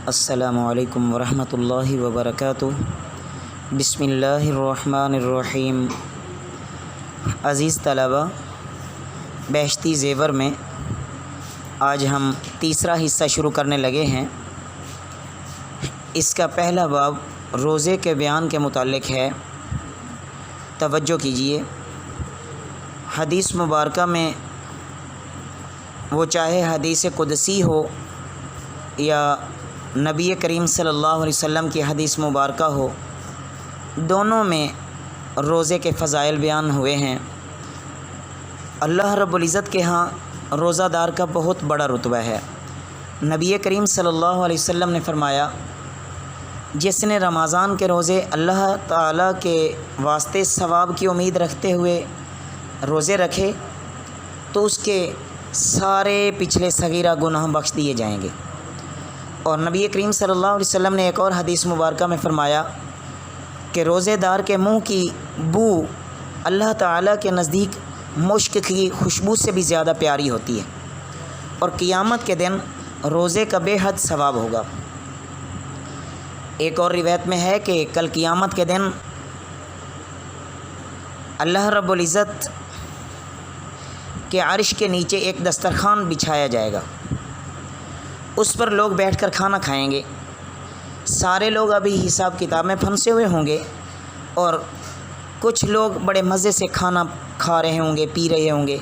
السلام علیکم ورحمۃ اللہ وبرکاتہ۔ بسم اللہ الرحمن الرحیم۔ عزیز طلبہ، بہشتی زیور میں آج ہم تیسرا حصہ شروع کرنے لگے ہیں۔ اس کا پہلا باب روزے کے بیان کے متعلق ہے۔ توجہ کیجیے، حدیث مبارکہ میں وہ چاہے حدیث قدسی ہو یا نبی کریم صلی اللہ علیہ وسلم کی حدیث مبارکہ ہو، دونوں میں روزے کے فضائل بیان ہوئے ہیں۔ اللہ رب العزت کے ہاں روزہ دار کا بہت بڑا رتبہ ہے۔ نبی کریم صلی اللہ علیہ وسلم نے فرمایا، جس نے رمضان کے روزے اللہ تعالیٰ کے واسطے ثواب کی امید رکھتے ہوئے روزے رکھے تو اس کے سارے پچھلے صغیرہ گناہ بخش دیے جائیں گے۔ اور نبی کریم صلی اللہ علیہ وسلم نے ایک اور حدیث مبارکہ میں فرمایا کہ روزے دار کے منہ کی بو اللہ تعالیٰ کے نزدیک مشک کی خوشبو سے بھی زیادہ پیاری ہوتی ہے، اور قیامت کے دن روزے کا بے حد ثواب ہوگا۔ ایک اور روایت میں ہے کہ کل قیامت کے دن اللہ رب العزت کے عرش کے نیچے ایک دسترخوان بچھایا جائے گا، اس پر لوگ بیٹھ کر کھانا کھائیں گے۔ سارے لوگ ابھی حساب کتاب میں پھنسے ہوئے ہوں گے، اور کچھ لوگ بڑے مزے سے کھانا کھا رہے ہوں گے، پی رہے ہوں گے۔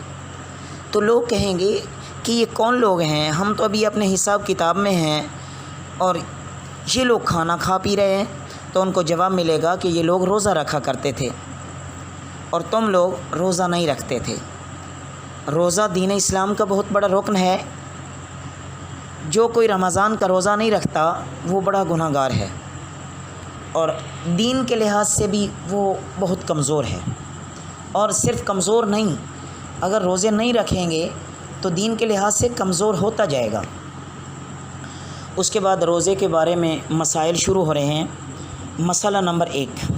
تو لوگ کہیں گے کہ یہ کون لوگ ہیں؟ ہم تو ابھی اپنے حساب کتاب میں ہیں اور یہ لوگ کھانا کھا پی رہے ہیں۔ تو ان کو جواب ملے گا کہ یہ لوگ روزہ رکھا کرتے تھے اور تم لوگ روزہ نہیں رکھتے تھے۔ روزہ دین اسلام کا بہت بڑا رکن ہے۔ جو کوئی رمضان کا روزہ نہیں رکھتا وہ بڑا گناہ گار ہے، اور دین کے لحاظ سے بھی وہ بہت کمزور ہے۔ اور صرف کمزور نہیں، اگر روزے نہیں رکھیں گے تو دین کے لحاظ سے کمزور ہوتا جائے گا۔ اس کے بعد روزے کے بارے میں مسائل شروع ہو رہے ہیں۔ مسئلہ نمبر 1،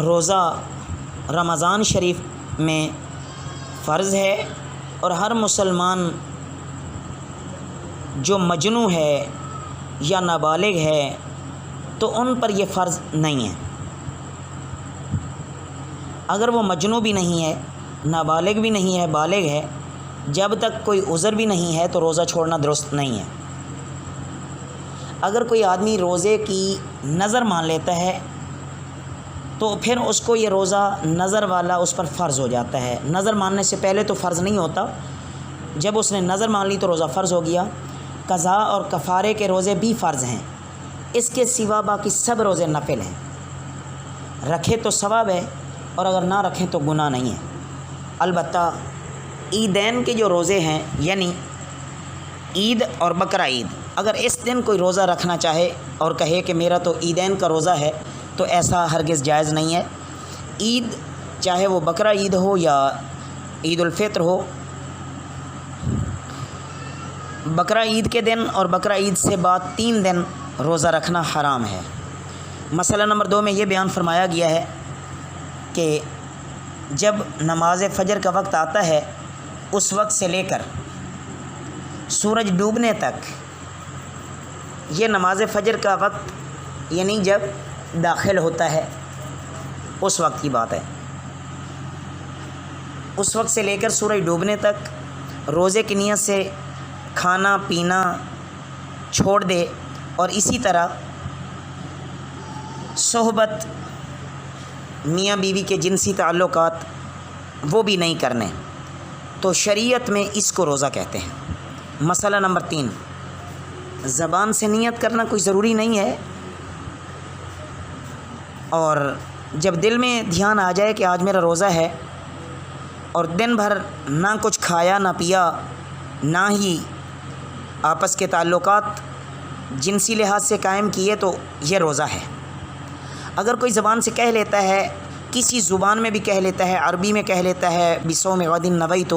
روزہ رمضان شریف میں فرض ہے، اور ہر مسلمان جو مجنوں ہے یا نابالغ ہے تو ان پر یہ فرض نہیں ہے۔ اگر وہ مجنوں بھی نہیں ہے، نابالغ بھی نہیں ہے، بالغ ہے، جب تک کوئی عذر بھی نہیں ہے تو روزہ چھوڑنا درست نہیں ہے۔ اگر کوئی آدمی روزے کی نظر مان لیتا ہے تو پھر اس کو یہ روزہ نظر والا اس پر فرض ہو جاتا ہے۔ نظر ماننے سے پہلے تو فرض نہیں ہوتا، جب اس نے نظر مان لی تو روزہ فرض ہو گیا۔ قضاء اور کفارے کے روزے بھی فرض ہیں، اس کے سوا باقی سب روزے نفل ہیں۔ رکھے تو ثواب ہے، اور اگر نہ رکھیں تو گناہ نہیں ہے۔ البتہ عیدین کے جو روزے ہیں، یعنی عید اور بقرہ عید، اگر اس دن کوئی روزہ رکھنا چاہے اور کہے کہ میرا تو عیدین کا روزہ ہے، تو ایسا ہرگز جائز نہیں ہے۔ عید چاہے وہ بقرہ عید ہو یا عید الفطر ہو، بقرہ عید کے دن اور بقرہ عید سے بعد 3 دن روزہ رکھنا حرام ہے۔ مسئلہ نمبر 2 میں یہ بیان فرمایا گیا ہے کہ جب نماز فجر کا وقت آتا ہے، اس وقت سے لے کر سورج ڈوبنے تک، یہ نماز فجر کا وقت یعنی جب داخل ہوتا ہے اس وقت کی بات ہے، اس وقت سے لے کر سورج ڈوبنے تک روزے کی نیت سے کھانا پینا چھوڑ دے، اور اسی طرح صحبت میاں بیوی کے جنسی تعلقات وہ بھی نہیں کرنے، تو شریعت میں اس کو روزہ کہتے ہیں۔ مسئلہ نمبر 3، زبان سے نیت کرنا کوئی ضروری نہیں ہے، اور جب دل میں دھیان آ جائے کہ آج میرا روزہ ہے اور دن بھر نہ کچھ کھایا نہ پیا، نہ ہی آپس کے تعلقات جنسی لحاظ سے قائم کیے، تو یہ روزہ ہے۔ اگر کوئی زبان سے کہہ لیتا ہے، کسی زبان میں بھی کہہ لیتا ہے، عربی میں کہہ لیتا ہے بصوم غد نویت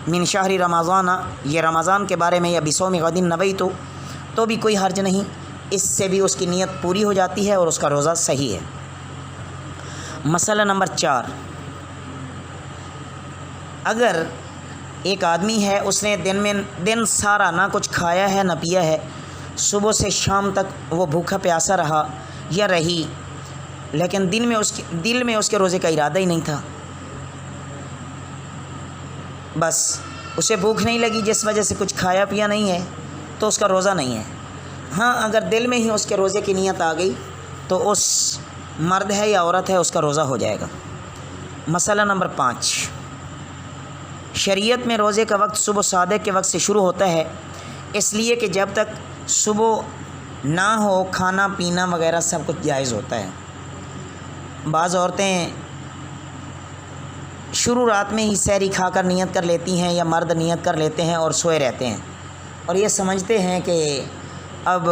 من شہر رمضان، یہ رمضان کے بارے میں، یا بصوم غد نویت، تو بھی کوئی حرج نہیں، اس سے بھی اس کی نیت پوری ہو جاتی ہے اور اس کا روزہ صحیح ہے۔ مسئلہ نمبر 4، اگر ایک آدمی ہے، اس نے دن سارا نہ کچھ کھایا ہے نہ پیا ہے، صبح سے شام تک وہ بھوکا پیاسا رہا یا رہی، لیکن دل میں اس کے روزے کا ارادہ ہی نہیں تھا، بس اسے بھوک نہیں لگی جس وجہ سے کچھ کھایا پیا نہیں ہے، تو اس کا روزہ نہیں ہے۔ ہاں اگر دل میں ہی اس کے روزے کی نیت آ گئی تو اس مرد ہے یا عورت ہے اس کا روزہ ہو جائے گا۔ مسئلہ نمبر 5، شریعت میں روزے کا وقت صبح صادق کے وقت سے شروع ہوتا ہے، اس لیے کہ جب تک صبح نہ ہو کھانا پینا وغیرہ سب کچھ جائز ہوتا ہے۔ بعض عورتیں شروع رات میں ہی سحری کھا کر نیت کر لیتی ہیں یا مرد نیت کر لیتے ہیں اور سوئے رہتے ہیں، اور یہ سمجھتے ہیں کہ اب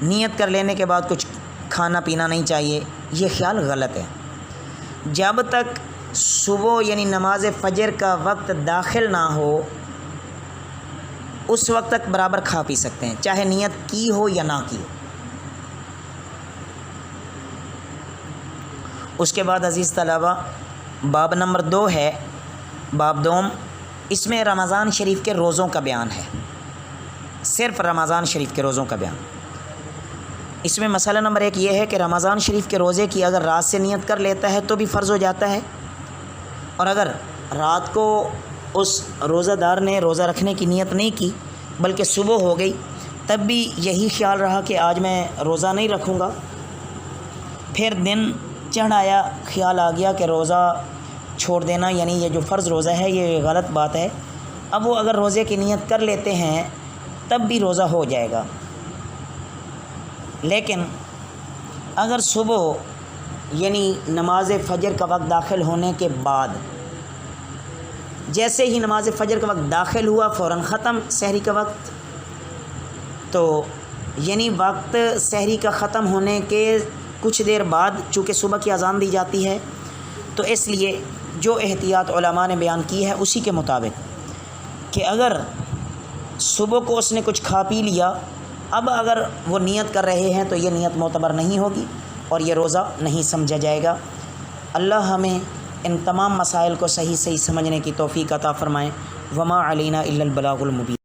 نیت کر لینے کے بعد کچھ کھانا پینا نہیں چاہیے۔ یہ خیال غلط ہے۔ جب تک صبح یعنی نماز فجر کا وقت داخل نہ ہو اس وقت تک برابر کھا پی سکتے ہیں، چاہے نیت کی ہو یا نہ کی ہو۔ اس کے بعد عزیز طلبہ باب نمبر 2 ہے، باب دوم، اس میں رمضان شریف کے روزوں کا بیان ہے، صرف رمضان شریف کے روزوں کا بیان۔ اس میں مسئلہ نمبر 1 یہ ہے کہ رمضان شریف کے روزے کی اگر رات سے نیت کر لیتا ہے تو بھی فرض ہو جاتا ہے، اور اگر رات کو اس روزہ دار نے روزہ رکھنے کی نیت نہیں کی بلکہ صبح ہو گئی تب بھی یہی خیال رہا کہ آج میں روزہ نہیں رکھوں گا، پھر دن چڑھ آیا خیال آ گیا کہ روزہ چھوڑ دینا یعنی یہ جو فرض روزہ ہے یہ غلط بات ہے، اب وہ اگر روزے کی نیت کر لیتے ہیں تب بھی روزہ ہو جائے گا۔ لیکن اگر صبح یعنی نماز فجر کا وقت داخل ہونے کے بعد جیسے ہی نماز فجر کا وقت داخل ہوا فوراً ختم سحری کا وقت، تو یعنی وقت سحری کا ختم ہونے کے کچھ دیر بعد چونکہ صبح کی اذان دی جاتی ہے، تو اس لیے جو احتیاط علماء نے بیان کی ہے اسی کے مطابق کہ اگر صبح کو اس نے کچھ کھا پی لیا، اب اگر وہ نیت کر رہے ہیں تو یہ نیت معتبر نہیں ہوگی اور یہ روزہ نہیں سمجھا جائے گا۔ اللہ ہمیں ان تمام مسائل کو صحیح سمجھنے کی توفیق عطا فرمائیں۔ وما علینا الا البلاغ المبین۔